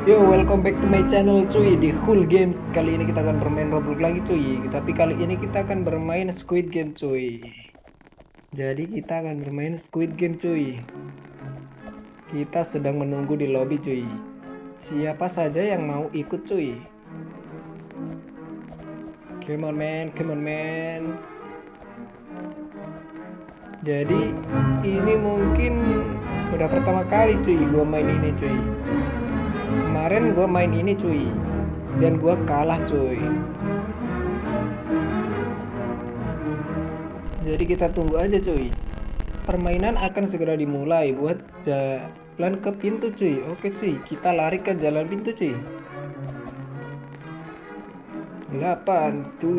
Yo, welcome back to my channel cuy. Di Cool Games kali ini kita akan bermain Roblox lagi cuy. Tapi kali ini kita akan bermain Squid Game cuy. Jadi kita akan bermain Squid Game cuy. Kita sedang menunggu di lobby cuy. Siapa saja yang mau ikut cuy? Come on man, come on man. Jadi ini mungkin udah pertama kali cuy gua main ini cuy. Kemarin gue main ini cuy, dan gue kalah cuy. Jadi kita tunggu aja cuy. Permainan akan segera dimulai. Buat jalan ke pintu cuy. Oke cuy, kita lari ke jalan pintu cuy. 8, 7,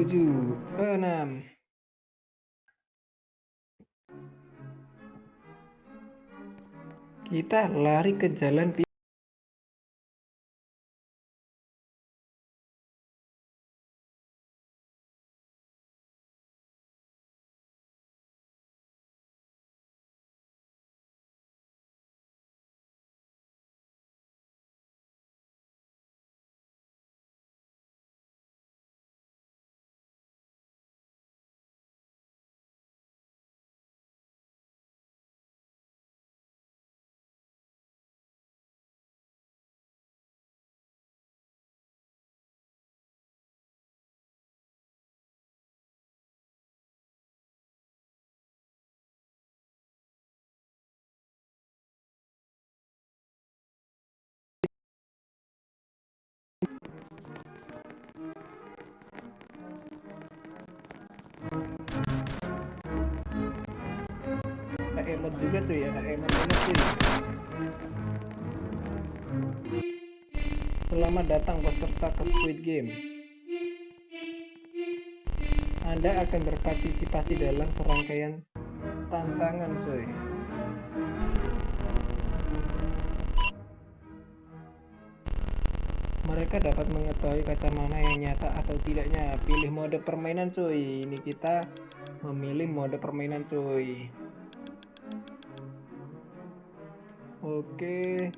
6. Kita lari ke jalan pintu. Ada emot juga cuy, ada emot juga cuy. Selamat datang peserta ke Squid Game. Anda akan berpartisipasi dalam serangkaian tantangan cuy. Mereka dapat mengetahui kaca mana yang nyata atau tidaknya. Pilih mode permainan cuy. Ini kita memilih mode permainan cuy. Oke,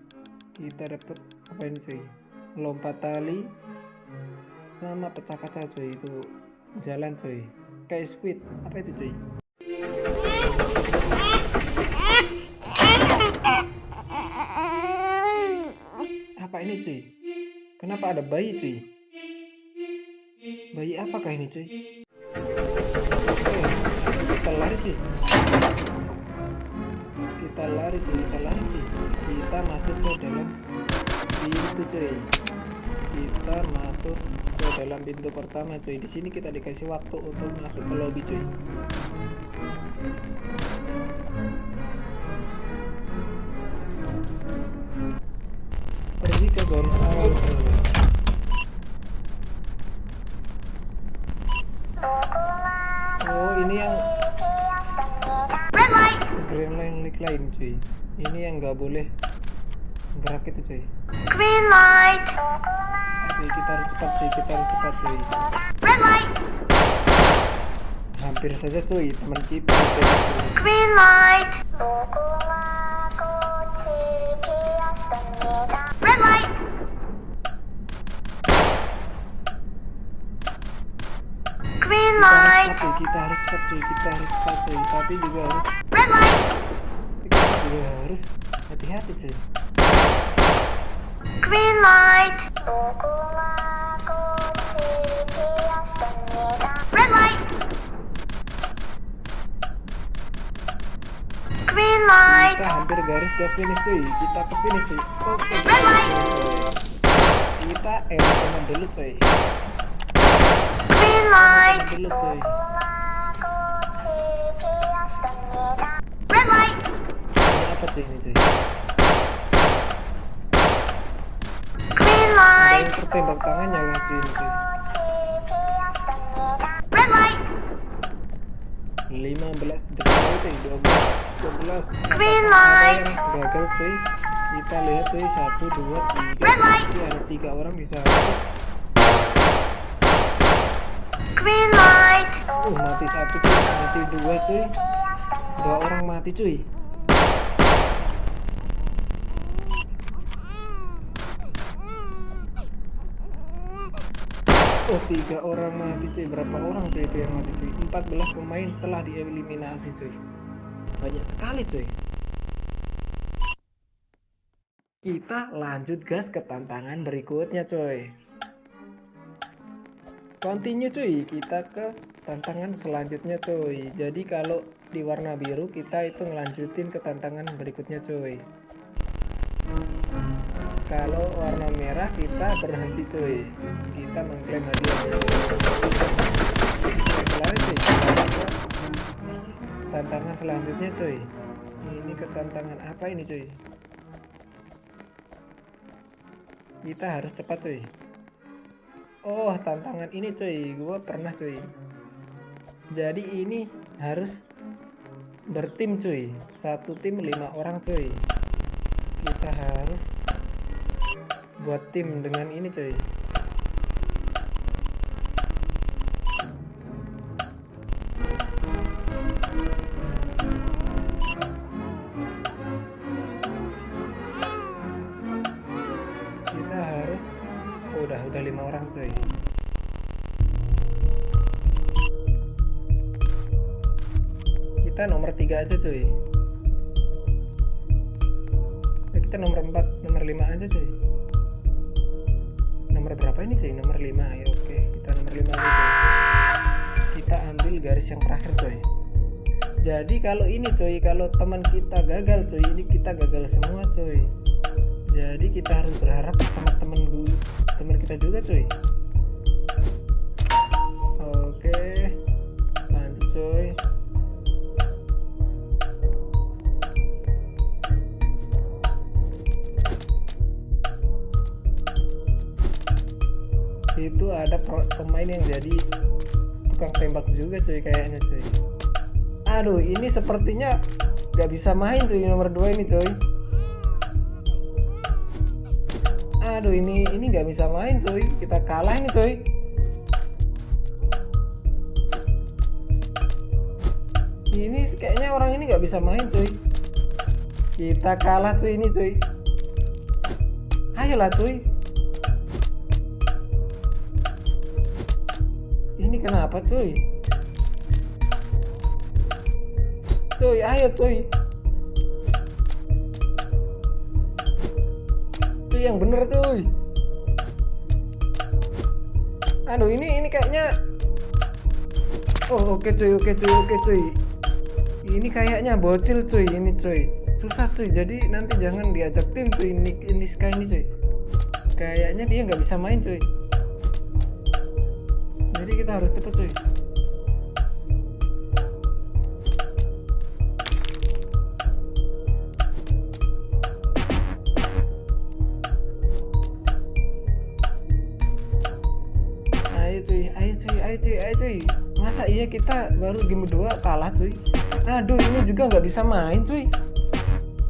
kita dapat apa ini cuy? Lompat tali sama pecah kaca cuy. Itu jalan cuy, kayak Squid. Apa itu cuy? Apa ini cuy? Kenapa ada bayi cuy? Bayi apakah ini cuy? Kita lari cuy. Kita lari cuy, kita lari cuy. Kita masuk ke dalam pintu cuy. Kita masuk ke dalam pintu pertama cuy. Di sini kita dikasih waktu untuk masuk ke lobby cuy. Pergi ke garis awal cuy. Oh, ini yang green line cuy. Ini yang nggak boleh gerak itu cuy. Green light. Oke, kita harus cepat cuy, kita harus cepat cuy. Red light. Hampir saja cuy, teman kita cuy. Green light. Red light. Green light. Kita harus cepat cuy, kita harus cepat cuy. Tapi juga harus Red light. hati-hati cuy. Green light. Red light. Green light. Kita hampir garis ke finish cuy. Kita ke finish cuy. Oke. Red light. Kita teman dulu cuy. Green light. Dulu cuy. Red light. Ini apa cuy ini cuy? Green Ada light. yang tertembak tangannya nggak cuy ini cuy? Red light. 15 detik lagi cuy. 12, 12. Green Apakah ada light. yang gagal cuy? Kita lihat cuy. 1, 2, 3. Red light. Jadi ada 3 orang bisa masuk. Green light. Mati 1 cuy, mati 2 cuy. 2 orang mati cuy. Oh, 3 orang mati cuy. Berapa orang cuy itu yang mati cuy? 14 pemain telah dieliminasi cuy. Banyak sekali cuy. Kita lanjut gas ke tantangan berikutnya cuy. Continue cuy, kita ke tantangan selanjutnya cuy. Jadi kalau di warna biru kita itu ngelanjutin ke tantangan berikutnya cuy. Kalau warna merah kita berhenti cuy. Kita mengklaim hadiah cuy. Tantangan selanjutnya cuy. Ini ke tantangan apa ini cuy? Kita harus cepat cuy. Oh, tantangan ini cuy, gue pernah cuy. Jadi ini harus bertim cuy. Satu tim 5 orang cuy. Kita harus buat tim dengan ini cuy. Kita harus udah 5 orang cuy. Kita nomor 3 aja cuy. Kita nomor 4, nomor 5 aja cuy. Nomor berapa ini cuy? Nomor 5. Ya oke, kita nomor 5 aja cuy. Kita ambil garis yang terakhir cuy. Jadi kalau ini cuy, kalau teman kita gagal cuy, ini kita gagal semua cuy. Jadi kita harus berharap sama teman kita juga cuy. Oke, lanjut cuy. Itu ada pemain yang jadi tukang tembak juga cuy kayaknya cuy. Aduh, ini sepertinya gak bisa main cuy nomor 2 ini cuy. Aduh, ini gak bisa main cuy. Kita kalah ini cuy. Ini kayaknya orang ini gak bisa main cuy. Kita kalah cuy ini cuy. Ayolah cuy. Ini kenapa cuy? Cuy, ayo cuy. Cuy yang bener cuy. Aduh, ini kayaknya. Oh, oke cuy. Ini kayaknya bocil cuy, ini cuy. Susah cuy. Jadi nanti jangan diajak tim cuy ini Sky ini cuy. Kayaknya dia nggak bisa main cuy. Jadi kita harus cepet cuy. Ayo cuy. Masa iya kita baru game 2 kalah cuy. Aduh, ini juga nggak bisa main cuy.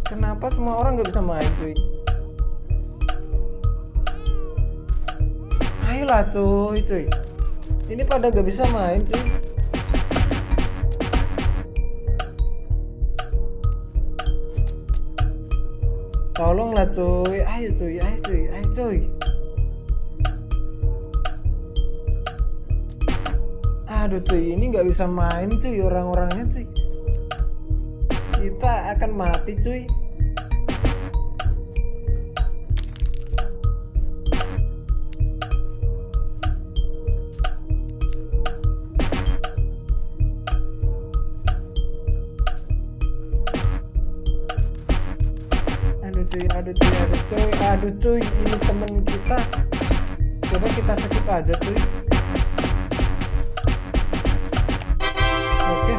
Kenapa semua orang nggak bisa main cuy? Ayolah cuy. Ini pada nggak bisa main cuy. Tolonglah cuy. Ayo cuy. Aduh cuy, ini nggak bisa main cuy orang-orangnya cuy. Kita akan mati cuy. Aduh cuy, ini temen kita. Coba kita skip aja cuy. Oke,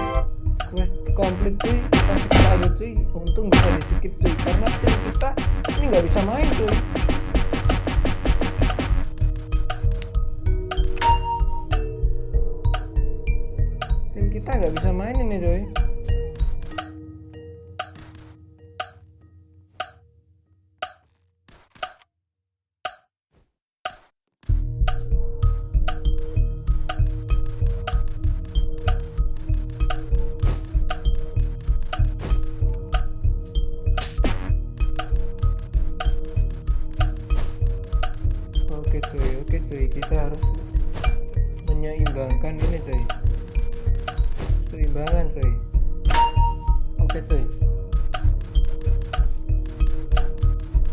quest complete cuy. Kita skip aja cuy. Untung bisa di skip cuy, karena tim kita ini nggak bisa main cuy. Tim kita nggak bisa main ini cuy. Oke cuy, kita harus menyeimbangkan ini cuy, seimbangan cuy. Oke cuy,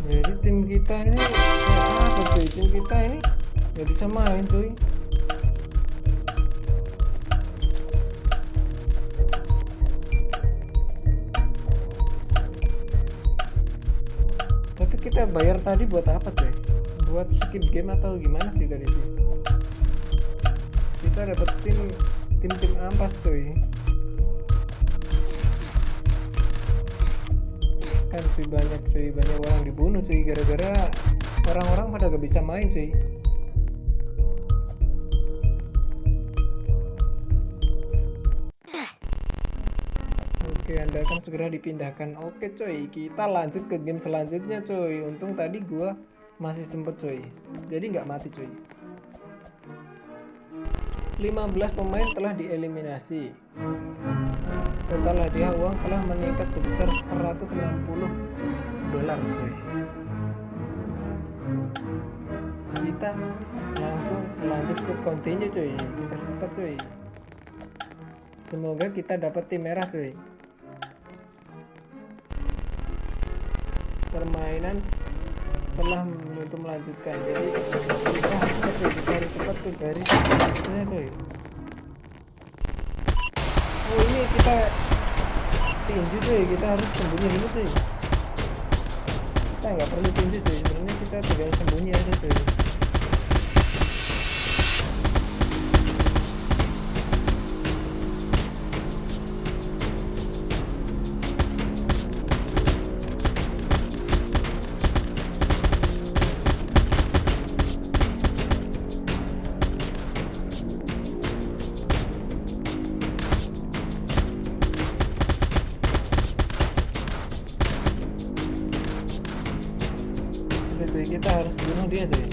jadi tim kita ini apa cuy, tim kita ini nggak bisa main cuy. Tapi kita bayar tadi buat apa cuy? Buat skip game atau gimana sih dari sini? Kita dapat tim ampas cuy. Kan cuy, banyak orang dibunuh cuy, gara-gara orang-orang pada gak bisa main cuy. Oke, Anda akan segera dipindahkan. Oke coy, kita lanjut ke game selanjutnya coy. Untung tadi gua masih sempet coy, jadi nggak mati coy. 15 pemain telah dieliminasi. Total hadiah uang telah meningkat sebesar $160 coy. Kita langsung lanjut ke continue coy. Kita start coy. Semoga kita dapat tim merah coy. Permainan telah untuk melanjutkan, jadi kita harus cepat ke garis selanjutnya coy. Oh ini kita tinju coy, kita harus sembunyi dulu coy. Kita nggak perlu tinju coy, sebenarnya kita tinggal sembunyi aja coy. Cuy, kita harus bunuh dia cuy.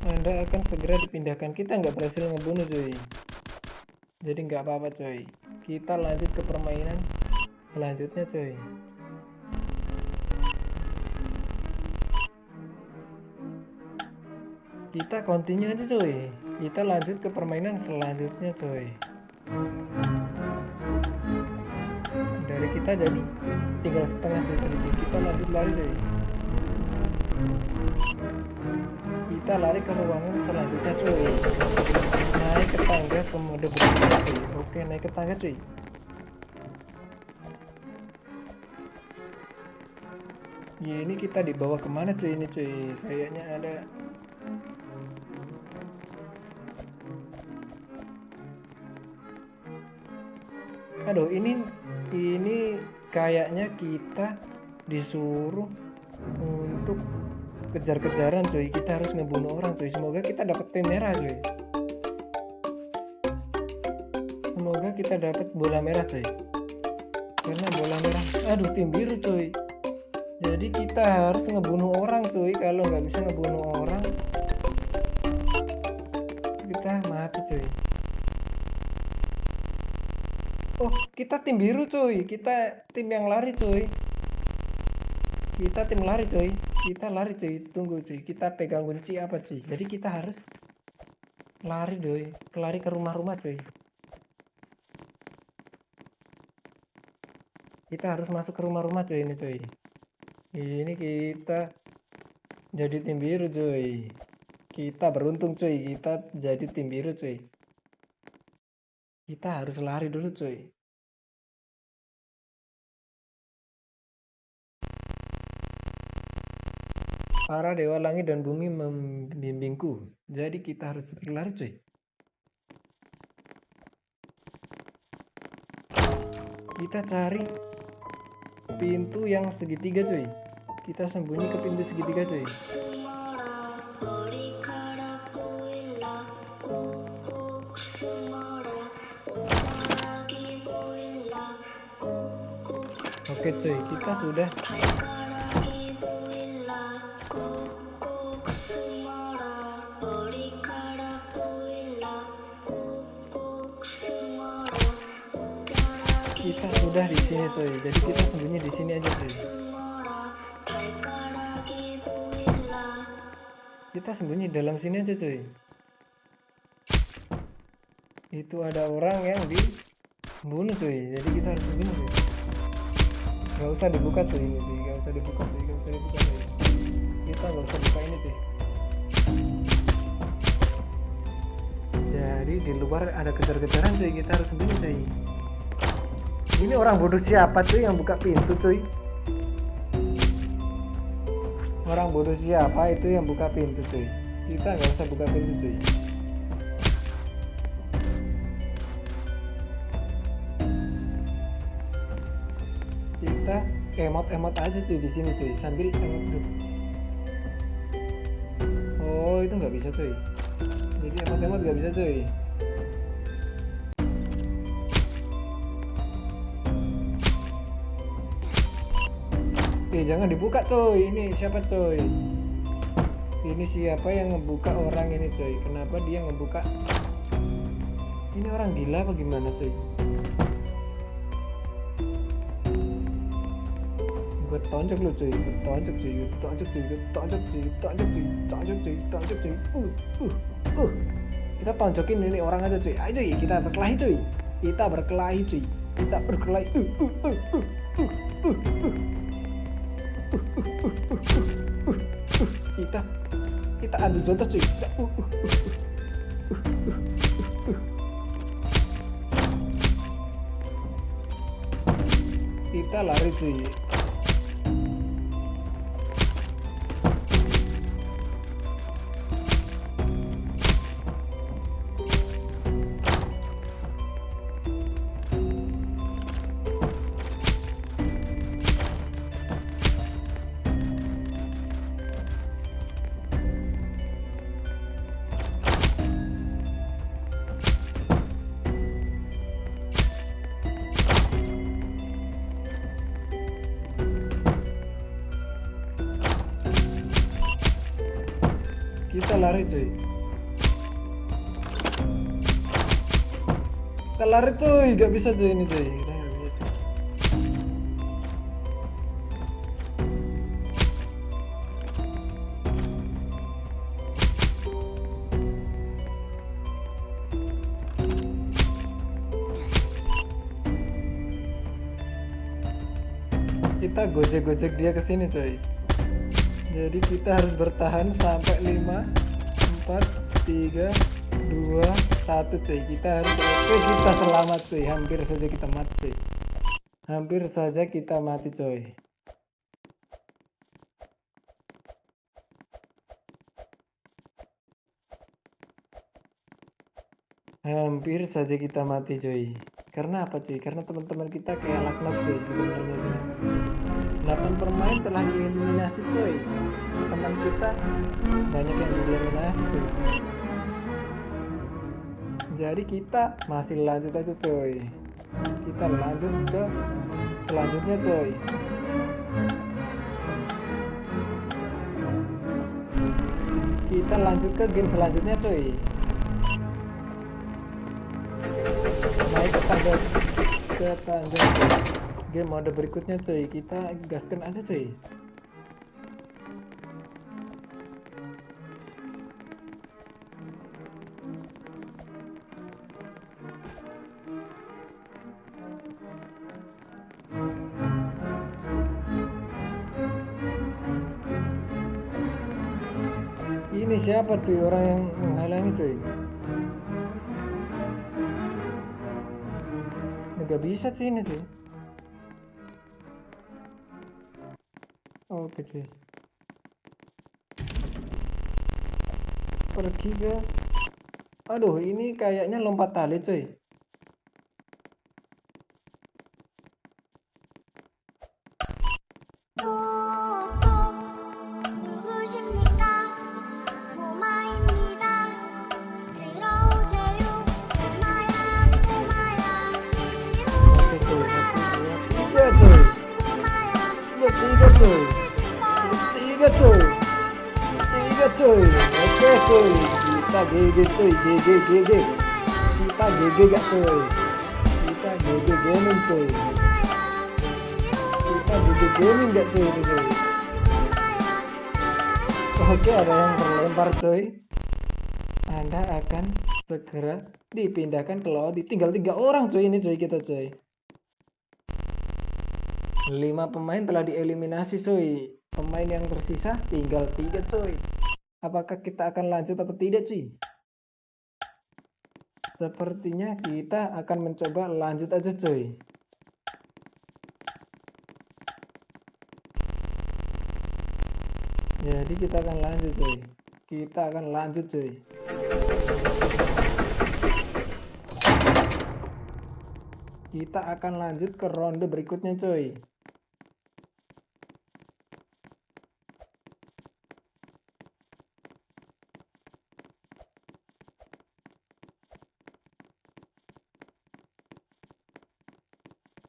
Anda akan segera dipindahkan. Kita nggak berhasil ngebunuh cuy, jadi nggak apa-apa coy. Kita lanjut ke permainan selanjutnya coy. Kita continue aja coy. Kita lanjut ke permainan selanjutnya coy. Dari kita jadi tinggal setengah coy. Kita lanjut lari coy. Kita lari ke ruangan selanjutnya coy. Naik ke tangga ke mode berikutnya cuy. Oke, naik ke tangga cuy. Ya, ini kita dibawa kemana cuy ini cuy? Kayaknya ada. Aduh, ini kayaknya kita disuruh untuk kejar-kejaran cuy. Kita harus ngebunuh orang cuy. Semoga kita dapat tim merah cuy. Semoga kita dapat bola merah coy, karena bola merah, aduh tim biru coy. Jadi kita harus ngebunuh orang coy. Kalau nggak bisa ngebunuh orang, kita mati coy. Oh, kita tim biru coy. Kita tim yang lari coy. Kita tim lari coy. Kita lari coy. Tunggu coy, kita pegang kunci apa coy. Jadi kita harus lari coy, lari ke rumah-rumah coy. Kita harus masuk ke rumah-rumah cuy ini cuy. Ini kita jadi tim biru cuy. Kita beruntung cuy, kita jadi tim biru cuy. Kita harus lari dulu cuy. Para dewa langit dan bumi membimbingku. Jadi kita harus berlari cuy. Kita cari pintu yang segitiga cuy. Kita sembunyi ke pintu segitiga cuy. Oke cuy, kita sudah Kita udah di sini cuy, jadi kita sembunyi di sini aja cuy. Kita sembunyi dalam sini aja cuy. Itu ada orang yang dibunuh cuy, jadi kita harus sembunyi cuy. Gak usah dibuka cuy ini cuy, gak usah dibuka cuy, gak usah dibuka cuy. Kita gak usah buka ini cuy. Jadi di luar ada kejar-kejaran cuy, kita harus sembunyi cuy. Ini orang bodoh siapa cuy yang buka pintu cuy? Orang bodoh siapa itu yang buka pintu cuy? Kita nggak usah buka pintu cuy. Kita emot aja cuy di sini cuy, sambil emot tuh. Oh itu nggak bisa cuy. Jadi emot nggak bisa cuy. Jangan dibuka cuy, ini siapa cuy? Ini siapa yang ngebuka orang ini cuy? Kenapa dia ngebuka? Ini orang gila apa gimana cuy? Gue tonjok lu cuy, gue tonjok cuy, gue tonjok cuy, gue tonjok cuy, tonjok cuy, tonjok cuy, tonjok cuy. Kita tonjokin ini orang aja cuy. Ayo cuy, kita berkelahi cuy. Kita berkelahi cuy. Kita berkelahi. Kita adu jotos cuy. Kita lari cuy. Kita lari cuy. Kita lari cuy, gak bisa cuy ini cuy. Kita gak bisa cuy. Kita gojek dia ke sini cuy. Jadi kita harus bertahan sampai 5 4 3 2 1 cuy. Kita harus kita selamat cuy. Hampir saja kita mati cuy. Hampir saja kita mati cuy. Hampir saja kita mati cuy. Karena apa cuy? Karena teman-teman kita kayak laknat cuy sebenarnya cuy. 8 pemain telah dieliminasi cuy. Teman kita banyak yang dieliminasi cuy. Jadi kita masih lanjut aja cuy. Kita lanjut ke selanjutnya cuy. Kita lanjut ke game selanjutnya cuy. Naik ke tangga cuy. Game mode berikutnya cuy. Kita gaskan aja cuy. Ini siapa tuh orang yang menghalangi cuy? Nggak bisa sih ini cuy. Oke cuy. Pergi ke. Aduh ini kayaknya lompat tali cuy. Tiga cuy. Oke cuy. Kita GG cuy. GG. Kita GG gak cuy? Kita GG gaming cuy. Kita GG gaming gak cuy ini cuy. Oke, ada yang terlempar cuy. Anda akan segera dipindahkan ke lobby. Tinggal 3 orang cuy ini cuy kita cuy. 5 pemain telah dieliminasi cuy. Pemain yang tersisa tinggal 3 cuy. Apakah kita akan lanjut atau tidak cuy? Sepertinya kita akan mencoba lanjut aja cuy. Jadi kita akan lanjut cuy. Kita akan lanjut cuy. Kita akan lanjut ke ronde berikutnya cuy.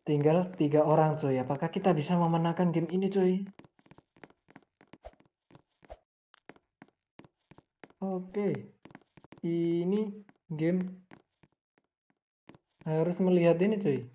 Tinggal 3 orang cuy. Apakah kita bisa memenangkan game ini cuy? Oke. Ini game harus melihat ini cuy.